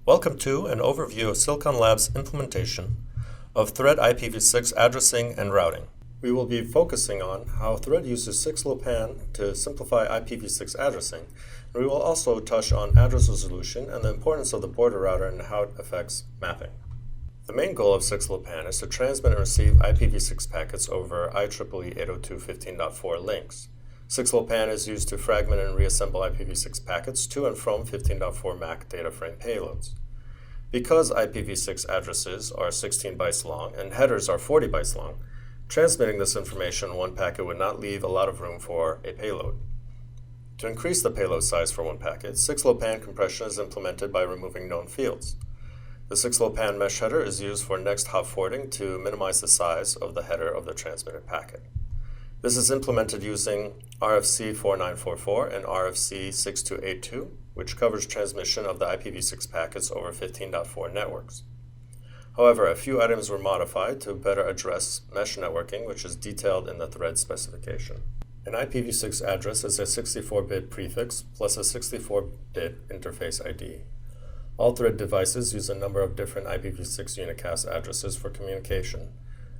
Welcome to an overview of Silicon Labs' implementation of Thread IPv6 addressing and routing. We will be focusing on how Thread uses 6LoWPAN to simplify IPv6 addressing, and we will also touch on address resolution and the importance of the border router and how it affects mapping. The main goal of 6LoWPAN is to transmit and receive IPv6 packets over IEEE 802.15.4 links. 6LoWPAN is used to fragment and reassemble IPv6 packets to and from 15.4 MAC data frame payloads. Because IPv6 addresses are 16 bytes long and headers are 40 bytes long, transmitting this information in one packet would not leave a lot of room for a payload. To increase the payload size for one packet, 6LoWPAN compression is implemented by removing known fields. The 6LoWPAN mesh header is used for next hop forwarding to minimize the size of the header of the transmitted packet. This is implemented using RFC 4944 and RFC 6282, which covers transmission of the IPv6 packets over 15.4 networks. However, a few items were modified to better address mesh networking, which is detailed in the Thread specification. An IPv6 address is a 64-bit prefix plus a 64-bit interface ID. All Thread devices use a number of different IPv6 unicast addresses for communication.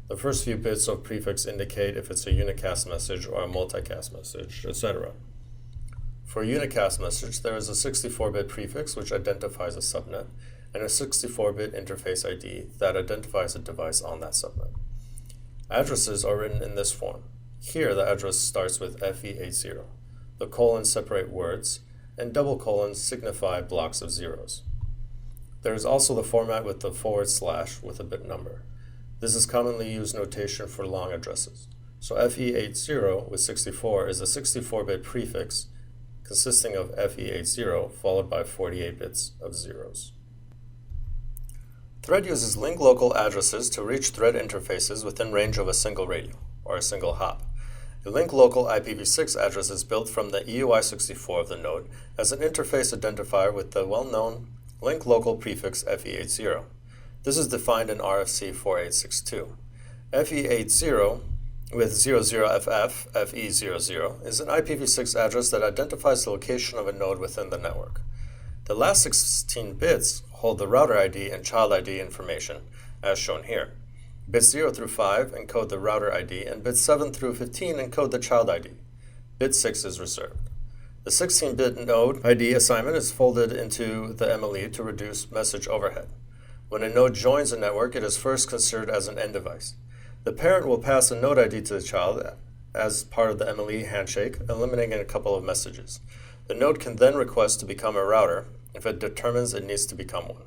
The first few bits of prefix indicate if it's a unicast message or a multicast message, etc. For a unicast message, there is a 64-bit prefix which identifies a subnet, and a 64-bit interface ID that identifies a device on that subnet. Addresses are written in this form. Here, the address starts with FE80. The colons separate words, and double colons signify blocks of zeros. There is also the format with the / with a bit number. This is commonly used notation for long addresses. So FE80 with 64 is a 64-bit prefix consisting of FE80 followed by 48 bits of zeros. Thread uses link local addresses to reach Thread interfaces within range of a single radio, or a single hop. A link local IPv6 address is built from the EUI64 of the node as an interface identifier with the well-known link local prefix FE80. This is defined in RFC 4862. FE80 with 00FF, FE00, is an IPv6 address that identifies the location of a node within the network. The last 16 bits hold the router ID and child ID information, as shown here. Bits 0 through 5 encode the router ID, and bits 7 through 15 encode the child ID. Bit 6 is reserved. The 16-bit node ID assignment is folded into the MLE to reduce message overhead. When a node joins a network, it is first considered as an end device. The parent will pass a node ID to the child as part of the MLE handshake, eliminating a couple of messages. The node can then request to become a router if it determines it needs to become one.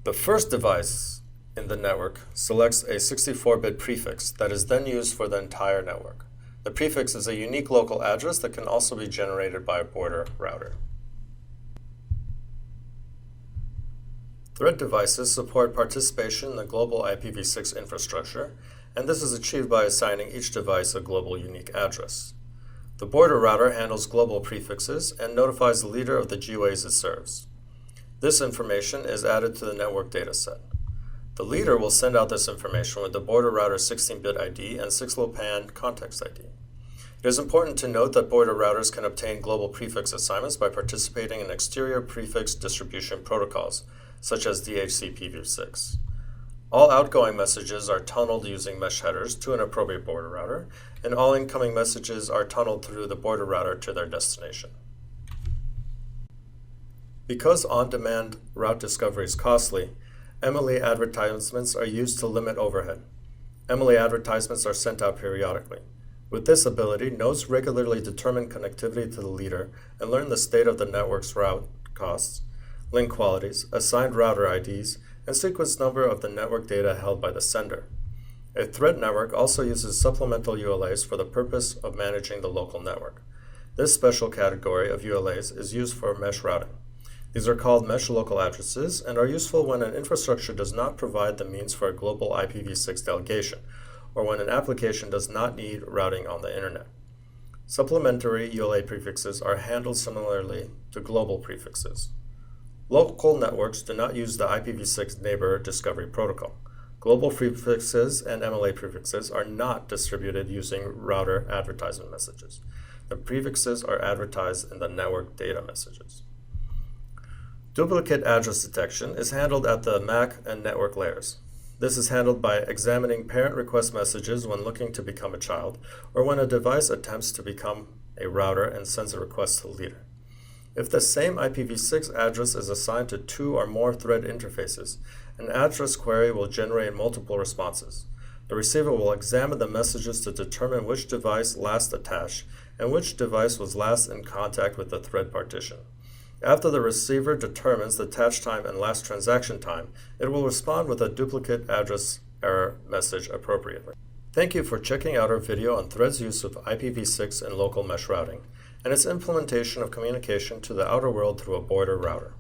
The first device in the network selects a 64-bit prefix that is then used for the entire network. The prefix is a unique local address that can also be generated by a border router. Thread devices support participation in the global IPv6 infrastructure, and this is achieved by assigning each device a global unique address. The border router handles global prefixes and notifies the leader of the GUAs it serves. This information is added to the network dataset. The leader will send out this information with the border router's 16-bit ID and 6LoWPAN context ID. It is important to note that border routers can obtain global prefix assignments by participating in exterior prefix distribution protocols, such as DHCP-v6. All outgoing messages are tunneled using mesh headers to an appropriate border router, and all incoming messages are tunneled through the border router to their destination. Because on-demand route discovery is costly, MLE advertisements are used to limit overhead. MLE advertisements are sent out periodically. With this ability, nodes regularly determine connectivity to the leader and learn the state of the network's route costs, link qualities, assigned router IDs, and sequence number of the network data held by the sender. A thread network also uses supplemental ULAs for the purpose of managing the local network. This special category of ULAs is used for mesh routing. These are called mesh local addresses and are useful when an infrastructure does not provide the means for a global IPv6 delegation, or when an application does not need routing on the internet. Supplementary ULA prefixes are handled similarly to global prefixes. Local networks do not use the IPv6 neighbor discovery protocol. Global prefixes and MLA prefixes are not distributed using router advertisement messages. The prefixes are advertised in the network data messages. Duplicate address detection is handled at the MAC and network layers. This is handled by examining parent request messages when looking to become a child, or when a device attempts to become a router and sends a request to the leader. If the same IPv6 address is assigned to 2 or more thread interfaces, an address query will generate multiple responses. The receiver will examine the messages to determine which device last attached and which device was last in contact with the thread partition. After the receiver determines the attach time and last transaction time, it will respond with a duplicate address error message appropriately. Thank you for checking out our video on Thread's use of IPv6 and local mesh routing, and its implementation of communication to the outer world through a border router.